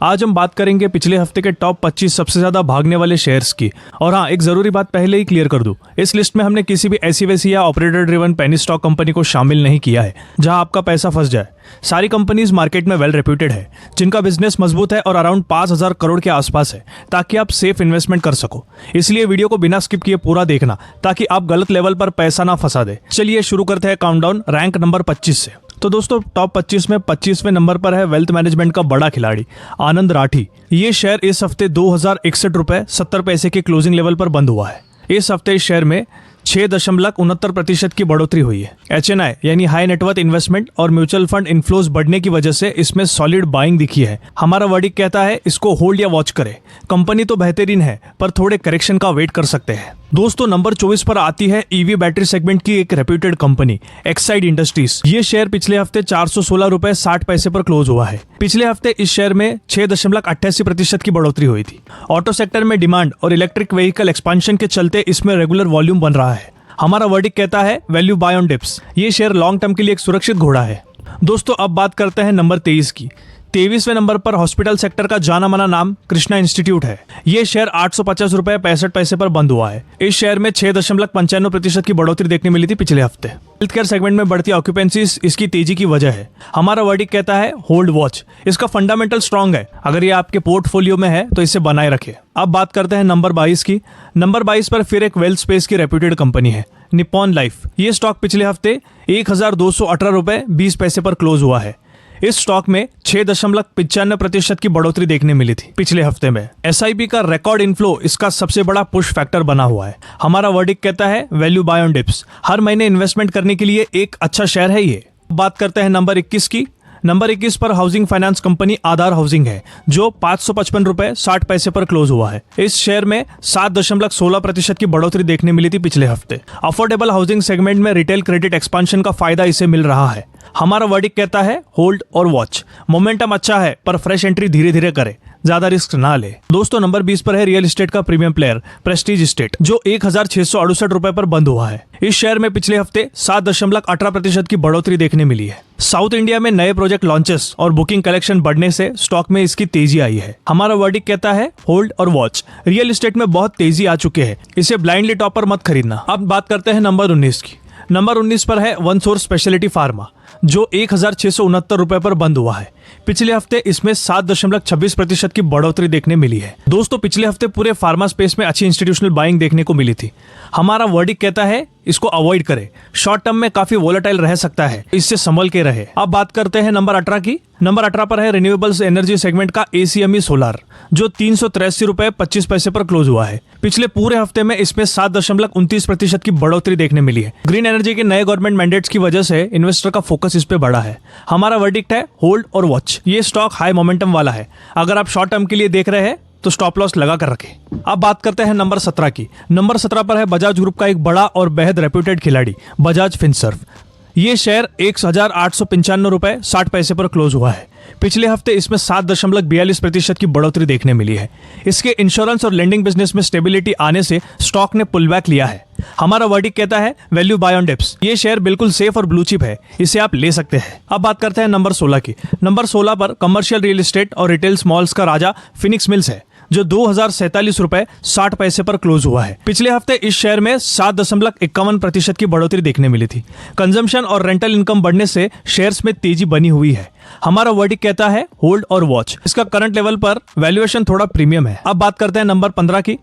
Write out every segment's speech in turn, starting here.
आज हम बात करेंगे पिछले हफ्ते के टॉप 25 सबसे ज्यादा भागने वाले शेयर्स की। और हाँ, एक जरूरी बात पहले ही क्लियर कर दूं, इस लिस्ट में हमने किसी भी ऐसी वैसी या operator driven penny stock company को शामिल नहीं किया है जहां आपका पैसा फंस जाए। सारी कंपनीज मार्केट में वेल रेप्यूटेड है, जिनका बिजनेस मजबूत है और अराउंड 5,000 करोड़ के आसपास है, ताकि आप सेफ इन्वेस्टमेंट कर सको। इसलिए वीडियो को बिना स्किप किए पूरा देखना, ताकि आप गलत लेवल पर पैसा ना फंसा दे। चलिए शुरू करते हैं काउंटडाउन रैंक नंबर 25 से। तो दोस्तों, टॉप 25 में 25वें नंबर पर है वेल्थ मैनेजमेंट का बड़ा खिलाड़ी आनंद राठी। ये शेयर इस हफ्ते 2061 रुपए 70 पैसे के क्लोजिंग लेवल पर बंद हुआ है। इस हफ्ते इस शेयर में 6.69% की बढ़ोतरी हुई है। HNI यानी हाई नेटवर्थ इन्वेस्टमेंट और म्यूचुअल फंड इनफ्लोज बढ़ने की वजह से इसमें सॉलिड बाइंग दिखी है। हमारा वर्डिक्ट कहता है इसको होल्ड या वॉच करें। कंपनी तो बेहतरीन है, पर थोड़े करेक्शन का वेट कर सकते हैं। दोस्तों, नंबर 24 पर आती है ईवी बैटरी सेगमेंट की एक रेप्यूटेड कंपनी एक्साइड इंडस्ट्रीज। ये शेयर पिछले हफ्ते 416 रुपए 60 पैसे पर क्लोज हुआ है। पिछले हफ्ते इस शेयर में 6.88% की बढ़ोतरी हुई थी। ऑटो सेक्टर में डिमांड और इलेक्ट्रिक व्हीकल एक्सपांशन के चलते इसमें रेगुलर वॉल्यूम बन रहा है। हमारा वर्डिक्ट कहता है वैल्यू बाय ऑन डिप्स। ये शेयर लॉन्ग टर्म के लिए एक सुरक्षित घोड़ा है। दोस्तों, अब बात करते हैं नंबर 23 की। 23वें नंबर पर हॉस्पिटल सेक्टर का जाना माना नाम कृष्णा इंस्टीट्यूट है। ये शेयर 850 रुपए 65 पैसे पर बंद हुआ है। इस शेयर में 6.95% की बढ़ोतरी देखने मिली थी पिछले हफ्ते। हेल्थ केयर सेगमेंट में बढ़ती ऑक्यूपेंसीज इसकी तेजी की वजह है। हमारा वर्डिक्ट कहता है होल्ड वॉच। इसका फंडामेंटल स्ट्रांग है। अगर ये आपके पोर्टफोलियो में है तो इसे बनाए रखें। अब बात करते हैं नंबर 22 की। नंबर 22 पर फिर एक वेल्थ स्पेस की रेप्यूटेड कंपनी है निप्पॉन लाइफ। ये स्टॉक पिछले हफ्ते 1218 रुपए 20 पैसे पर क्लोज हुआ है। इस स्टॉक में 6.95% की बढ़ोतरी देखने मिली थी पिछले हफ्ते में। SIP का रिकॉर्ड इनफ्लो इसका सबसे बड़ा पुश फैक्टर बना हुआ है। हमारा वर्डिक्ट कहता है वैल्यू बाय ऑन डिप्स। हर महीने इन्वेस्टमेंट करने के लिए एक अच्छा शेयर है ये। बात करते हैं नंबर 21 की। नंबर 21 पर हाउसिंग फाइनेंस कंपनी आधार हाउसिंग है, जो 555 रुपए 60 पैसे पर क्लोज हुआ है। इस शेयर में 7.16% की बढ़ोतरी देखने मिली थी पिछले हफ्ते। अफोर्डेबल हाउसिंग सेगमेंट में रिटेल क्रेडिट एक्सपांशन का फायदा इसे मिल रहा है। हमारा वर्डिक्ट कहता है होल्ड और वॉच। मोमेंटम अच्छा है, पर फ्रेश एंट्री धीरे धीरे करे, ज्यादा रिस्क ना ले। दोस्तों, नंबर 20 पर है रियल एस्टेट का प्रीमियम प्लेयर प्रेस्टीज एस्टेट, जो 1668 रुपए पर बंद हुआ है। इस शेयर में पिछले हफ्ते 7.18% की बढ़ोतरी देखने मिली है। साउथ इंडिया में नए प्रोजेक्ट लॉन्चेस और बुकिंग कलेक्शन बढ़ने से स्टॉक में इसकी तेजी आई है। हमारा वर्डिक्ट कहता है होल्ड और वॉच। रियल एस्टेट में बहुत तेजी आ चुके हैं, इसे ब्लाइंडली टॉप पर मत खरीदना। अब बात करते हैं नंबर 19 की। नंबर 19 पर है वन सोर्स स्पेशलिटी फार्मा, जो 1669 रुपए पर बंद हुआ है। पिछले हफ्ते इसमें 7.26% की बढ़ोतरी देखने मिली है। दोस्तों, पिछले हफ्ते पूरे फार्मा स्पेस में अच्छी इंस्टीट्यूशनल बाइंग देखने को मिली थी। हमारा वर्डिक्ट कहता है इसको अवॉइड करें। शॉर्ट टर्म में काफी वोलेटाइल रह सकता है, इससे संभल के रहे। अब बात करते हैं नंबर 18 की। नंबर 18 पर है रिन्यूएबल्स एनर्जी सेगमेंट का ACME सोलार, जो 383 रुपए 25 पैसे पर क्लोज हुआ है। पिछले पूरे हफ्ते में इसमें 7.29% की बढ़ोतरी देखने मिली है। ग्रीन एनर्जी के नए गवर्नमेंट मैंडेट्स की वजह से इन्वेस्टर का फोकस इस पे बढ़ा है। हमारा वर्डिक्ट है होल्ड और वॉच। ये स्टॉक हाई मोमेंटम वाला है। अगर आप शॉर्ट टर्म के लिए देख रहे हैं तो स्टॉप लॉस लगा कर रखें। अब बात करते हैं नंबर 17 की। नंबर 17 पर है बजाज ग्रुप का एक बड़ा और बेहद रेप्यूटेड खिलाड़ी बजाज फिनसर्व। ये शेयर 1895 रुपए 60 पैसे पर क्लोज हुआ है। पिछले हफ्ते इसमें 7.42% की बढ़ोतरी देखने मिली है। इसके इंश्योरेंस और लेंडिंग बिजनेस में स्टेबिलिटी आने से स्टॉक ने पुल बैक लिया है। हमारा वर्डिक्ट कहता है वैल्यू बाय ऑन डिप्स। ये शेयर बिल्कुल सेफ और ब्लू चिप है, इसे आप ले सकते हैं। अब बात करते हैं नंबर 16 की। नंबर 16 पर कमर्शियल रियल एस्टेट और रिटेल स्मॉल्स का राजा फिनिक्स मिल्स है, जो 2047 रुपए 60 पैसे पर क्लोज हुआ है। पिछले हफ्ते इस शेयर में 7.51% की बढ़ोतरी देखने मिली थी। कंजम्पशन और रेंटल इनकम बढ़ने से शेयर्स में तेजी बनी हुई है। हमारा वर्डिक्ट कहता है होल्ड और वॉच। इसका करंट लेवल पर वैल्यूएशन थोड़ा प्रीमियम है। अब बात करते हैं नंबर 15 की।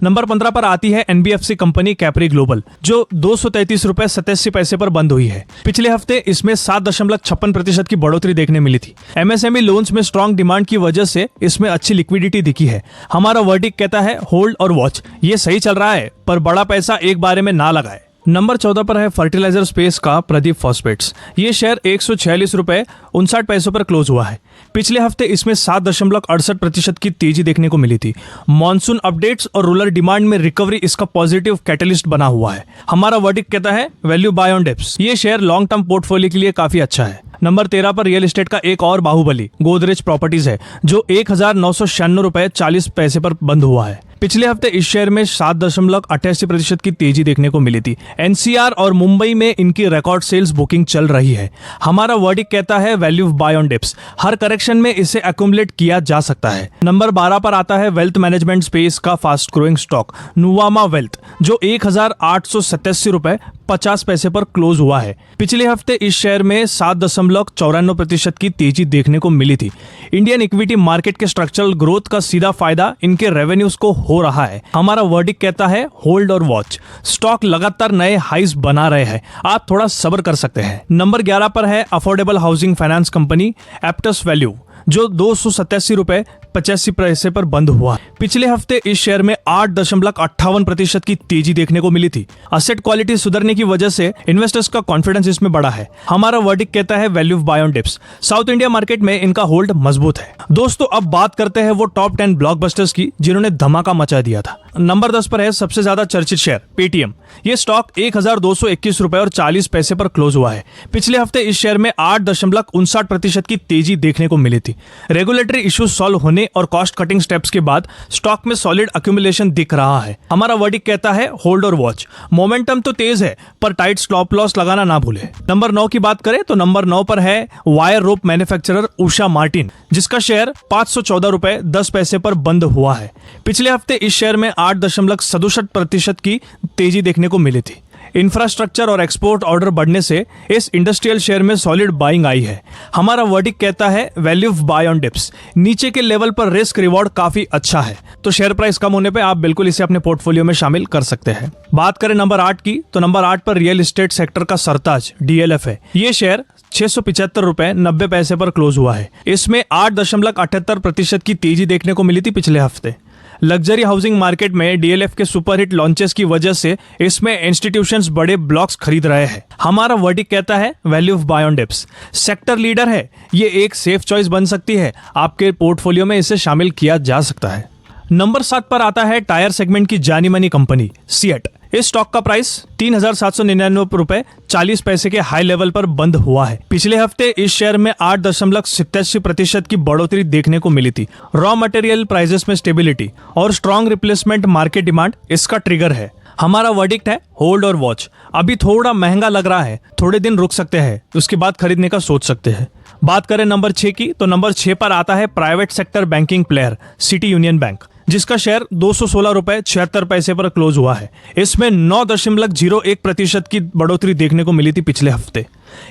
नंबर 15 पर आती है NBFC कंपनी कैप्री ग्लोबल, जो 233 रुपए 87 पैसे पर बंद हुई है। पिछले हफ्ते इसमें 7.56% की बढ़ोतरी देखने मिली थी। MSME लोन्स में स्ट्रॉन्ग डिमांड की वजह से इसमें अच्छी लिक्विडिटी दिखी है। हमारा वर्डिक्ट कहता है होल्ड और वॉच। ये सही चल रहा है, पर बड़ा पैसा एक बारे में ना लगाए। नंबर 14 पर है फर्टिलाइजर स्पेस का प्रदीप फॉस्फेट्स। ये शेयर 146 रुपए 59 पैसों पर क्लोज हुआ है। पिछले हफ्ते इसमें 7.68% की तेजी देखने को मिली थी। मॉनसून अपडेट्स और रूरल डिमांड में रिकवरी इसका पॉजिटिव कैटलिस्ट बना हुआ है। हमारा वर्डिक्ट कहता है वैल्यू बाय ऑन डिप्स। ये शेयर लॉन्ग टर्म पोर्टफोलियो के लिए काफी अच्छा है। नंबर 13 पर रियल एस्टेट का एक और बाहुबली गोदरेज प्रॉपर्टीज है, जो 1996 रुपए 40 पैसे पर बंद हुआ है। पिछले हफ्ते इस शेयर में 7.88% की तेजी देखने को मिली थी। एनसीआर और मुंबई में इनकी रिकॉर्ड सेल्स बुकिंग चल रही है। हमारा वर्डिक्ट कहता है value by on dips. Her correction में इसे एक्यूमुलेट किया जा सकता है। नंबर 12 पर आता है वेल्थ मैनेजमेंट स्पेस का fast growing stock Nuvama wealth, जो 1887 रुपए 50 पैसे पर क्लोज हुआ है। पिछले हफ्ते इस शेयर में 7.94% की तेजी देखने को मिली थी। इंडियन इक्विटी मार्केट के स्ट्रक्चरल ग्रोथ का सीधा फायदा इनके रेवेन्यूज को हो रहा है। हमारा वर्डिक्ट कहता है होल्ड और वॉच। स्टॉक लगातार नए हाइस बना रहे हैं, आप थोड़ा सब्र कर सकते हैं। नंबर 11 पर है affordable housing finance company Aptus value, जो 287 रुपए 85 पैसे पर बंद हुआ। पिछले हफ्ते इस शेयर में 8.58% की तेजी देखने को मिली थी। असेट क्वालिटी सुधरने की वजह से इन्वेस्टर्स का कॉन्फिडेंस इसमें बढ़ा है। हमारा वर्डिक्ट कहता है value by on dips. South India market में इनका होल्ड मजबूत है। दोस्तों, अब बात करते हैं वो टॉप 10 ब्लॉकबस्टर्स की जिन्होंने धमाका मचा दिया था। नंबर 10 पर है सबसे ज्यादा चर्चित शेयर पेटीएम। ये स्टॉक 1221 रुपए और 40 पैसे पर क्लोज हुआ है। पिछले हफ्ते इस शेयर में 8.59% की तेजी देखने को मिली थी। रेगुलेटरी इश्यूज सॉल्व होने और कॉस्ट कटिंग स्टेप्स के बाद स्टॉक में सॉलिड अक्यूमुलेशन दिख रहा है। हमारा वर्डिक्ट कहता है होल्ड और वॉच। मोमेंटम तो तेज है, पर टाइट स्टॉप लॉस लगाना ना भूले। नंबर 9 की बात करें तो नंबर 9 पर है wire rope manufacturer Usha Martin, जिसका शेयर 514 रुपए 10 पैसे पर बंद हुआ है। पिछले हफ्ते इस शेयर में 8.67% की तेजी देखने को मिली थी। इंफ्रास्ट्रक्चर और एक्सपोर्ट ऑर्डर बढ़ने से इस इंडस्ट्रियल शेयर में सॉलिड बाइंग आई है। हमारा वर्डिक्ट कहता है वैल्यू बाय ऑन डिप्स। नीचे के लेवल पर रिस्क रिवॉर्ड काफी अच्छा है, तो शेयर प्राइस कम होने पे आप बिल्कुल इसे अपने पोर्टफोलियो में शामिल कर सकते हैं। बात करें नंबर 8 की तो नंबर 8 पर रियल एस्टेट सेक्टर का सरताज डीएलएफ है। ये शेयर 675 रुपए 90 पैसे पर क्लोज हुआ है। इसमें 8.78% की तेजी देखने को मिली थी पिछले हफ्ते। लग्जरी हाउसिंग मार्केट में डीएलएफ के सुपरहिट लॉन्चेस की वजह से इसमें इंस्टीट्यूशंस बड़े ब्लॉक्स खरीद रहे हैं। हमारा वर्डिक्ट कहता है value by on dips. Sector leader है, ये एक सेफ चॉइस बन सकती है। आपके पोर्टफोलियो में इसे शामिल किया जा सकता है। नंबर 7 पर आता है टायर सेगमेंट की जानी मानी कंपनी सिएट। इस स्टॉक का प्राइस 3,799 रुपए 40 पैसे के हाई लेवल पर बंद हुआ है। पिछले हफ्ते इस शेयर में 8.87% की बढ़ोतरी देखने को मिली थी। रॉ मटेरियल प्राइसेस में स्टेबिलिटी और स्ट्रॉन्ग रिप्लेसमेंट मार्केट डिमांड इसका ट्रिगर है। हमारा वर्डिक्ट है होल्ड और वॉच। अभी थोड़ा महंगा लग रहा है, थोड़े दिन रुक सकते हैं, उसके बाद खरीदने का सोच सकते हैं। बात करें नंबर 6 की तो नंबर 6 पर आता है private sector banking player city union bank, जिसका शेयर 216 रुपए 76 पैसे पर क्लोज हुआ है। इसमें 9.01% की बढ़ोतरी देखने को मिली थी पिछले हफ्ते।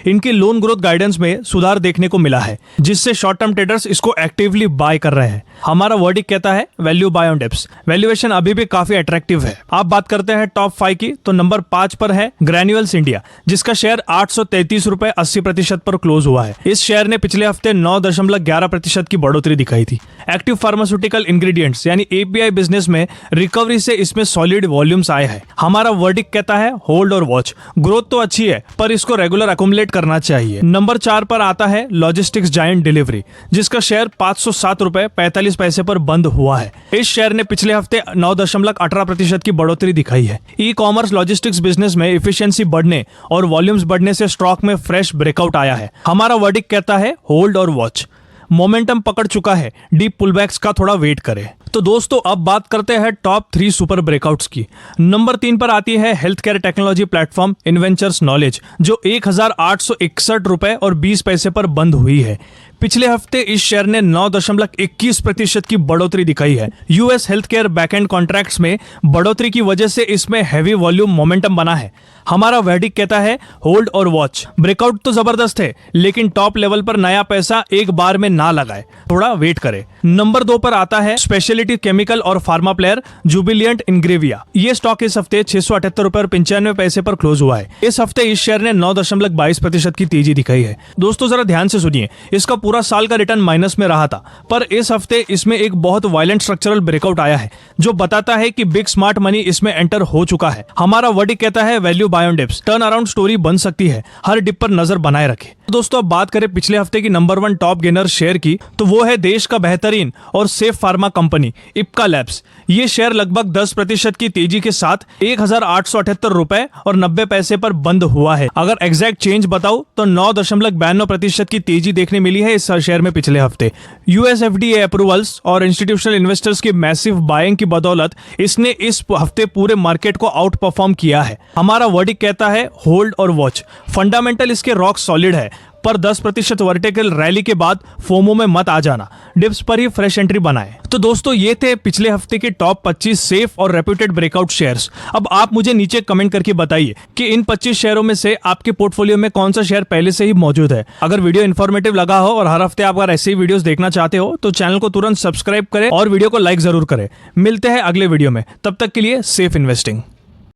इनकी लोन ग्रोथ गाइडेंस में सुधार देखने को मिला है, जिससे शॉर्ट टर्म ट्रेडर्स इसको एक्टिवली बाय कर रहे हैं। हमारा वर्डिक्ट कहता है value by on dips. Valuation अभी भी काफी अट्रैक्टिव है। आप बात करते हैं टॉप 5 की तो नंबर 5 पर है ग्रैन्युअल्स इंडिया, जिसका शेयर 833 रुपए 80% पर क्लोज हुआ है। इस शेयर ने पिछले हफ्ते 9.11% की बढ़ोतरी दिखाई थी। एक्टिव फार्मास्यूटिकल इंग्रेडिएंट्स यानी एपीआई बिजनेस में रिकवरी से इसमें सॉलिड वॉल्यूम्स आए हैं। हमारा वर्डिक्ट कहता है होल्ड और वॉच। ग्रोथ तो अच्छी है, पर इसको रेगुलर एक्युमुलेट करना चाहिए। नंबर 4 पर आता है लॉजिस्टिक्स जायंट डिलीवरी, जिसका शेयर 507 रुपए 45 पैसे पर बंद हुआ है। इस शेयर ने पिछले हफ्ते 9.18% की बढ़ोतरी दिखाई है। ई कॉमर्स लॉजिस्टिक्स बिजनेस में इफिशियंसी बढ़ने और वॉल्यूम्स बढ़ने से स्टॉक में फ्रेश ब्रेकआउट आया है। हमारा वर्डिक्ट कहता है होल्ड और वॉच। मोमेंटम पकड़ चुका है, डीप पुलबैक्स का थोड़ा वेट करें। तो दोस्तों, अब बात करते हैं टॉप 3 सुपर ब्रेकआउट्स की। नंबर 3 पर आती है health care technology platform Inventurus knowledge, जो 1861 रुपए और 20 पैसे पर बंद हुई है। पिछले हफ्ते इस शेयर ने 9.21% की बढ़ोतरी दिखाई है। US health care backend contracts में बढ़ोतरी की वजह से इसमें हैवी वॉल्यूम मोमेंटम बना है। हमारा वर्डिक्ट कहता है होल्ड और वॉच। ब्रेकआउट तो जबरदस्त है, लेकिन टॉप लेवल पर नया पैसा एक बार में ना लगाए, थोड़ा वेट करे। नंबर 2 पर आता है स्पेशलिटी केमिकल और फार्मा प्लेयर जुबिलियंट इंग्रेविया। ये स्टॉक इस हफ्ते 678 रुपए और 95 पैसे पर क्लोज हुआ है। इस हफ्ते इस शेयर ने 9.22% की तेजी दिखाई है। दोस्तों, जरा ध्यान से सुनिए, इसका पूरा साल का रिटर्न माइनस में रहा था, पर इस हफ्ते इसमें एक बहुत वायलेंट स्ट्रक्चरल ब्रेकआउट आया है, जो बताता है कि बिग स्मार्ट मनी इसमें एंटर हो चुका है। हमारा वर्डिक्ट कहता है value by on dips. Turn around story बन सकती है, हर डिप पर नजर बनाए रखें। दोस्तों अब बात करें पिछले हफ्ते की नंबर 1 टॉप गेनर शेयर की, तो वो है देश का बेहतरीन और safe pharma company Ipca labs. ये शेयर लगभग 10% की तेजी के साथ 1878 रुपए और 90 पैसे पर बंद हुआ है। अगर एग्जैक्ट चेंज बताऊं तो 9.92% की तेजी देखने मिली है इस शेयर में पिछले हफ्ते। यूएस एफडीए अप्रूवल्स और इंस्टीट्यूशनल इन्वेस्टर्स की मैसिव बाइंग की बदौलत इसने इस हफ्ते पूरे मार्केट को आउट परफॉर्म किया है। हमारा वर्डिक्ट कहता है होल्ड और वॉच। फंडामेंटल इसके रॉक सॉलिड है, पर 10% वर्टिकल रैली के बाद फोमो में मत आ जाना, डिप्स पर ही फ्रेश एंट्री बनाएं। तो दोस्तों ये थे पिछले हफ्ते के टॉप 25 सेफ और रेप्यूटेड ब्रेकआउट शेयर्स। अब आप मुझे नीचे कमेंट करके बताइए कि इन 25 शेयरों में से आपके पोर्टफोलियो में कौन सा शेयर पहले से ही मौजूद है। अगर वीडियो इन्फॉर्मेटिव लगा हो और हर हफ्ते आप अगर ऐसे ही वीडियोस देखना चाहते हो तो चैनल को तुरंत सब्सक्राइब करें और वीडियो को लाइक जरूर करें। मिलते हैं अगले वीडियो में, तब तक के लिए सेफ इन्वेस्टिंग।